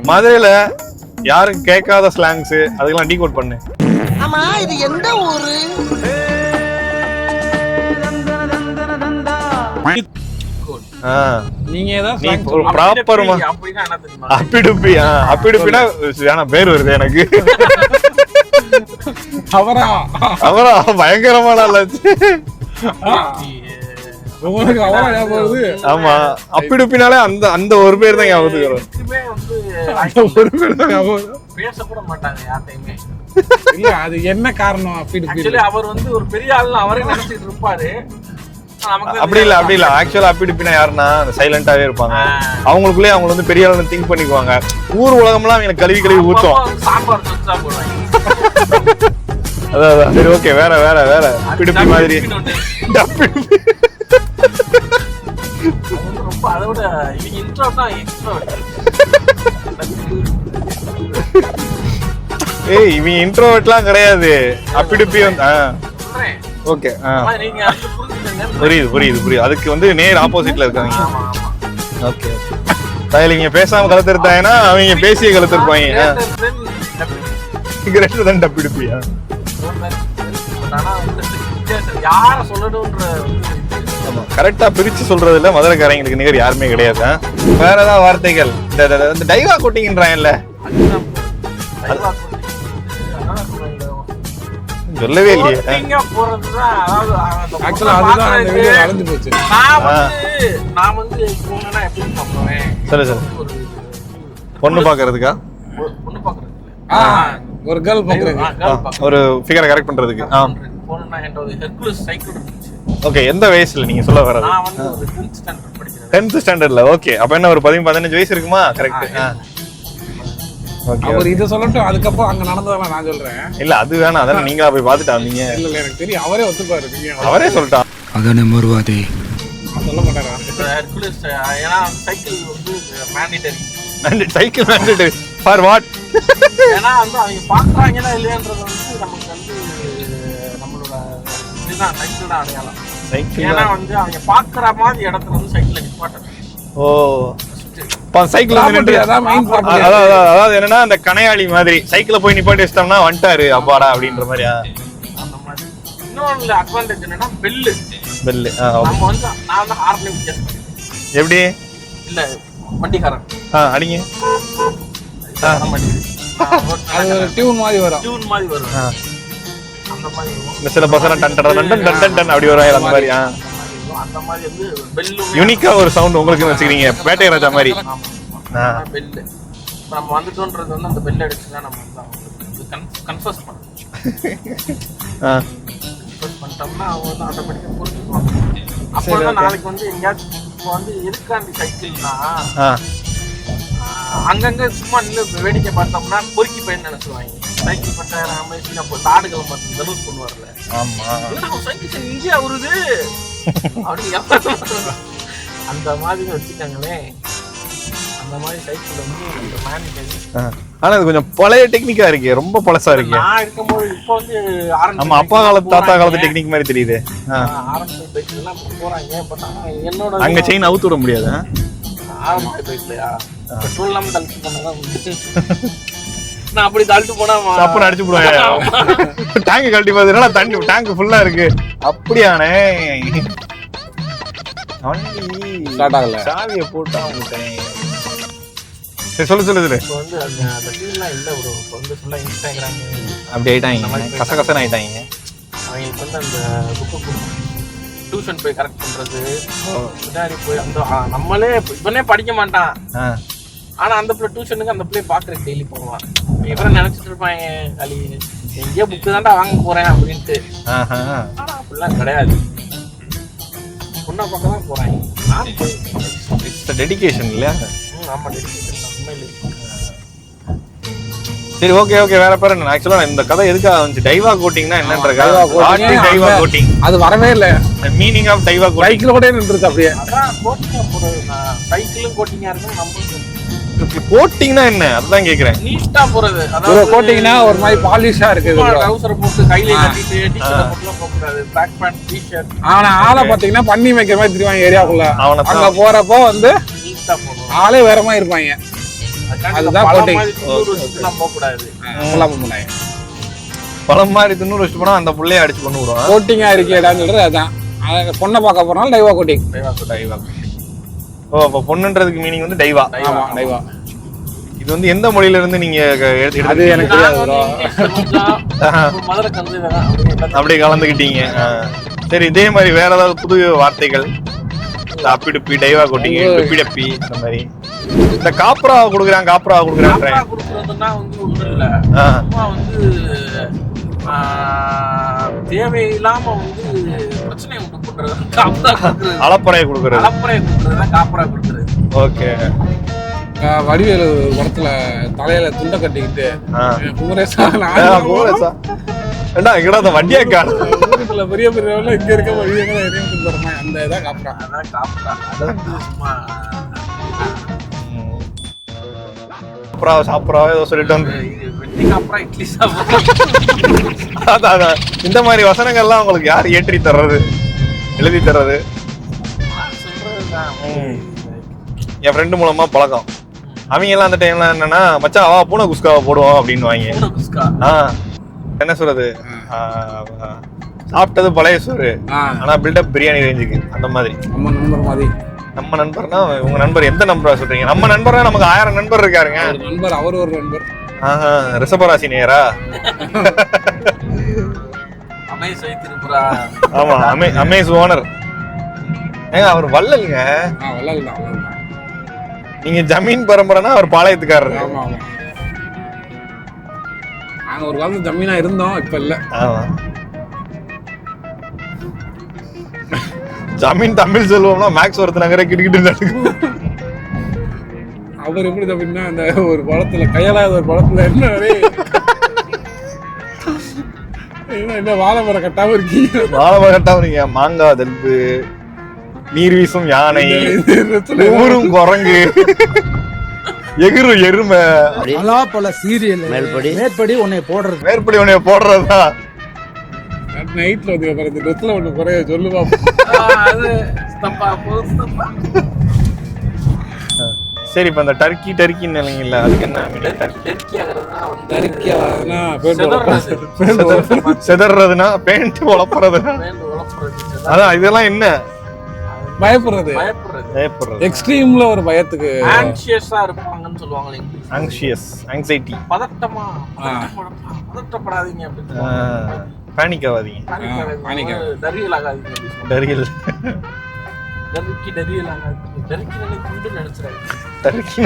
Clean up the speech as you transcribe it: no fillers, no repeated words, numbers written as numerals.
மதுரையில யாரும் கேட்காத ஸ்லாங்ஸ் அதுக்கெல்லாம் டீகோட் பண்ணு. ஆமா இது எந்த ஊரு? நீங்க ஏதாவது நீ ப்ராப்பர்மா அப்பிடுப்பினா பேர் வருது எனக்கு. அவரா பயங்கரமான ஆமா அப்பிடுப்பினாலே அந்த அந்த ஒரு பேர் தான் ஞாபகத்துக்கு வரும். ஒரு பேர் தான் ஞாபகம். பேசக்கூட மாட்டாங்க யார்ட்டையுமே. இல்ல அது என்ன காரணம்? அவர் வந்து ஒரு பெரிய ஆள் அவரே நினைச்சிட்டு இருப்பாரு. அப்படி இல்ல ஆக்சுவலா அப்பிடுப்பினா யாருன்னா சைலண்டாவே இருப்பாங்க. அவங்களுக்குள்ளே அவங்க வந்து பெரிய ஆளுன்னு திங்க் பண்ணிக்குவாங்க. ஊர் உலகம்லாம் அவங்க கழுவி ஊத்தும். சாம்பார் வச்சா போடுவாங்க. அதான் சரி ஓகே. வேற அப்பிடுப்பி மாதிரி ரொம்ப அதோட இவங்க இன்ட்ரோ தான் எக்ஸ்ட்ரோவர்ட். ஏய் இவங்க இன்ட்ரோவர்ட்லாம் கிடையாது. அப்பிடுப்பி வந்து ஓகே நீங்க புரியுது. அதுக்கு வந்து நேர் ஆப்போசிட்ல இருக்காங்க. ஓகே நீங்க பேசாம கலத்திருத்தாங்கன்னா அவங்க பேசிய கலத்திருப்பாங்க. Greater than அப்பிடுப்பியா? கரெக்டா பிரிச்சு சொல்றதுல மதுரைக்காரங்களுக்கு நிகர் யாருமே கிடையாது. வேற ஏதாவது வார்த்தைகள் இந்த டைவா கோட்டிங்ன்றாங்கல்ல சொல்லவே இல்லையே. பொண்ணு பாக்குறதுக்கா? ஒரு கேர்ள் பாக்குறதுக்கு, ஒரு ஃபிகரை கரெக்ட் பண்றதுக்கு. ஓகே எந்த வயசுல நீங்க சொல்ல வர்றது? 10th ஸ்டாண்டர்ட்ல. ஓகே அப்ப என்ன ஒரு 15 வயசு இருக்குமா? கரெக்ட். அவர் இத சொல்லட்டும், அதுக்கப்புறம் அங்க நடந்ததெல்லாம் நான் சொல்றேன். இல்ல அது வேணாம், அதெல்லாம் நீங்களா போய் பாத்துட்டு வந்தீங்க. இல்ல எனக்கு தெரியும், அவரே ஒத்துப்பாரு. அவரே சொல்லிட்டான். அதனை மறுவாதே சொல்ல மாட்டாரா? ஏன்னா சைக்கிள் வந்து mandatory. Cycle mandatory for what? ஏன்னா வந்து அவங்க பாக்குறாங்களா இல்லையன்றது வந்து நமக்கு வந்து நம்மளோட இதுதான் சைக்கிள் தான் அடையாளம். சைக்கிள் ஏன்னா வந்து அவங்க பாக்குற மாதிரி இடத்துல வந்து சைக்கிள் நிப்பாட்டணும். ஓ சைக்கிள் அதாவது என்னன்னா அந்த கனையாளி மாதிரி சைக்கிள போய் நிப்பாட்டி வச்சிட்டோம்னா வந்துட்டாரு அப்பாடா அப்படின்ற மாதிரி. அந்த மாதிரி இன்னொரு அட்வான்டேஜ் என்னன்னா பெல்லு. நம்ம வந்து நான் வந்து ஹார்ன் வித்தியாசம். எப்படி இல்ல வண்டிக்காரன் அடிங்க அது ஒரு டியூன் மாதிரி வரும். அந்த மாதிரி இந்த சில பசங்க done done done done done அப்படி வரும். அந்த மாதிரி அந்த மாதிரி வந்து பெல்லு யூனிக்கா ஒரு சவுண்ட் உங்களுக்கு வச்சுக்கிறீங்க. பேட்டை ராஜா மாதிரி பெல்லு. நம்ம வந்துட்டோன்றது வந்து அந்த பெல் அடிச்சுன்னா நம்ம வந்து கன்ஃபர்ஸ் பண்ணணும். பண்ணிட்டோம்னா அவங்க வந்து ஆட்டோமேட்டிக்கா புரிஞ்சுக்குவாங்க. அப்பதான் நாளைக்கு வந்து எங்கேயாச்சும் இப்போ வந்து எதுக்காண்டி சைக்கிள்னா அங்கங்க சும்மா நின்று வேடிக்கை பார்த்தோம்னா பொறுக்கி பையன் நினைச்சுவாங்க. சைக்கிள் பட்டாயிரம் ஆடுகளை பார்த்து தனுஷ் பண்ணுவார்ல, சைக்கிள் இங்கே வருது அப்படின்னு அந்த மாதிரி வச்சுக்காங்களே. அந்த மாதிரி சைக்கிள் வந்து மேனேஜ். ஆனா அது கொஞ்சம் பழைய டெக்னிக்கா இருக்கு, ரொம்ப பழசா இருக்கு. நான் இருக்கும்போது இப்போ வந்து நம்ம அப்பா காலத்து தாத்தா காலத்து டெக்னிக் மாதிரி தெரியுது. ஆரம்பிச்ச பைக்ல எல்லாம் போறாங்க. பட் என்னோட அங்க செயின் அவுத்து விட முடியாது. ஆரம்பிச்ச பைக்லயா பெட்ரோல் இல்லாம தள்ளிட்டு போனா நான் அப்படி தள்ளிட்டு போனா அப்ப அடிச்சு போடுவாங்க. டேங்க் கழட்டி பார்த்தீங்கன்னா தண்ணி டேங்க் ஃபுல்லா இருக்கு. அப்படியானே சாவியை போட்டா விட்டேன். சொல்லு. இப்போ வந்து அந்த டீம்லாம் இல்லை ப்ரோ. இப்போ வந்து ஃபுல்லாக இன்ஸ்டாகிராம் அப்படி ஆயிட்டாங்க, கசகசன்னு ஆயிட்டாங்க. அவங்களுக்கு வந்து அந்த புக்கு டியூஷன் போய் கரெக்ட் பண்ணுறது, பின்னாடி போய் அந்த நம்மளே இவனே படிக்க மாட்டான். ஆனால் அந்த பிள்ளை டியூஷனுக்கு அந்த பிள்ளைய பார்க்குறேன் டெய்லி போவான். இவரை நினச்சிட்டு இருப்பாங்க களி எங்கேயோ புக்கு தான்டா வாங்க போகிறேன் அப்படின்ட்டு. ஆனால் அப்படிலாம் கிடையாது, பொண்ணை பார்க்க தான் போகிறாங்க. நான் போய் டெடிகேஷன் இல்லையா? ஆமாம் டெடிகேஷன் தான் உண்மையிலே. சரி ஓகே வேற பேர் என்ன? ஆக்சுவலா இந்த கதை எதுக்காக வந்துச்சு? டைவா கோட்டிங்னா என்னன்ற டைவா கோட்டிங் அது வரவே இல்ல. மீனிங் ஆஃப் டைவா கோட்டிங் சைக்கிள் கூட நின்றுச்சு அப்படியே. அதான் கோட்டிங்கா போறதுனா சைக்கிளும் கோட்டிங்கா இருக்கு. நம்ம கோட்டிங்னா என்ன அதான் கேக்குறேன். நீட்டா போறது. அதாவது கோட்டிங்னா ஒரு மாதிரி பாலிஷா இருக்கு. ட்ரவுசர் போட்டு கையில கட்டிட்டு டி-ஷர்ட் போட்டுலாம் போக கூடாது. Track pant t-shirt. ஆனா ஆளை பாத்தீங்கன்னா பண்ணி வைக்கிற மாதிரி தெரிவாங்க ஏரியாக்குள்ள. அங்க போறப்போ வந்து நீட்டா போணும். ஆளே வேற மாதிரி இருப்பாங்க. அதுதான் பழம் கோட்டிங். மாதிரி 90 வருஷத்துக்குலாம் போகக்கூடாது. அப்பெல்லாம் பண்ண மாட்டாங்க. பழம் மாதிரி 90 வச்சுட்டு போனா அந்த புள்ளைய அடிச்சு கொண்டு விடுவான். கோட்டிங்கா இருக்கேடான்னு சொல்றது அதான். பொண்ணை பார்க்க போறனால டைவா கோட்டிங். ஓ அப்ப பொண்ணுன்றதுக்கு மீனிங் வந்து டைவா. ஆமா டைவா. இது வந்து எந்த மொழியில இருந்து நீங்க அது எனக்கு நாங்க தெரியாது வந்து bro. இங்கிலீஷ்ல கொஞ்சம் மதுரை கந்து இதெல்லாம் அப்படியே கலந்துக்கிட்டீங்க. சரி இதே மாதிரி வேற ஏதாவது புது வார்த்தைகள்? இந்த அப்பிடுப்பி, டைவா கோட்டிங், டப்பி இந்த மாதிரி. இந்த காப்ரா குடுக்குறான் காப்பரா கொடுக்கறதுன்னா வந்து ஒண்ணும் இல்ல. சும்மா வந்து தேவையில்லாம வந்து பிரச்சனை உண்டு பண்றது காப்பரா கொடுக்கறது. அலப்பறையை குடுக்குறது. அலப்பறையை கொடுக்கறதுதான் காப்பரா கொடுக்கறது. ஓகே. வடிவேலு படத்துல தலையில துண்டை கட்டிக்கிட்டு குமரேசா ஏண்டா இங்கடா அந்த வண்டியை காணு. ஊருக்குள்ள பெரிய பெரிய இங்க இருக்க வழியெல்லாம் எரியும் தரமா அந்த இதான் காப்பரா. அதான் காப்பரா. சும்மா காப்ரா சாப்பிட்றா ஏதோ சொல்லிட்டு வந்து வெட்டி காப்பரா இட்லி சாப்பிடுறோம். அதான் இந்த மாதிரி வசனங்கள்லாம் உங்களுக்கு யார் ஏற்றி தர்றது, எழுதி தர்றது? சொல்றதுதான். என் ஃப்ரெண்டு மூலமா பழக்கம். அவங்க எல்லாம் அந்த டைம்ல என்னன்னா மச்சான் வா பூனை குஸ்காவை போடுவோம் அப்படின்னு வாங்க. என்ன சொல்றது, சாப்பிட்டது பழைய சோறு ஆனா பில்டப் பிரியாணி ரேஞ்சுக்கு அந்த மாதிரி. நம்ம நண்பர் மாதிரி. நம்ம நண்பர்னா உங்க நண்பர் எந்த நண்பரா சொல்றீங்க? நம்ம நண்பர்னா நமக்கு 1000 நண்பர் இருக்காருங்க. நண்பர் அவர் ஒரு நண்பர். ரிஷபராசி நேரா? அமேஸ் வைத்திருப்பா. ஆமா அமேஸ் ஓனர். ஏங்க அவர் வள்ளலுங்க. வள்ளல்தான். நீங்க ஜமீன் பரம்பரைனா அவர் பாளையத்துக்காரரு. ஆமா ஆமா. நாங்க ஒரு காலத்துல ஜமீனா இருந்தோம், இப்ப இல்ல. ஆமா. ஜமீன் தமிழ் செல்வம்னா மேக்ஸ் ஒருத்த நகர கிட்டுக்கிட்டு நடக்கும். அவர் எப்படி தப்பினா அந்த ஒரு படத்துல கையலாத ஒரு படத்துல என்ன வாழை மரம் கட்டாம இருக்கீங்க. வாழை மரம் கட்டாம இருக்கீங்க. மாங்காய் தல்பு, நீர் வீசும் யானை, ஊரும் குரங்கு, எகிரு எருமை, பல சீரியல் மேற்படி உன்னை போடுறது. மேற்படி உன்னைய போடுறதா? நைட்ல வந்து இந்த ட்ரெஸ்ல ஒண்ணு குறைய சொல்லுவா. சரி இப்ப அந்த டர்க்கின்னு இல்லைங்களா, அதுக்கு என்ன? செதறதுனா பெயிண்ட் உழப்புறதுனா அதான். இதெல்லாம் என்ன? பயப்படுறது. எக்ஸ்ட்ரீம்ல ஒரு பயத்துக்கு ஆங்ஷியஸா இருப்பாங்கன்னு சொல்லுவாங்க இங்கிலீஷ்ல. ஆங்ஷியஸ், ஆங்ஸைட்டி, பதட்டமா, பதட்டப்படாதீங்க அப்படின்னு. பேனிக் ஆகாதீங்க. பானிக் டரியல் ஆகாதீங்க. டரியல் டரியல் ஆகாதீங்க. டரிக்கி குண்டு நினைச்சிடாதீங்க. டரிக்கி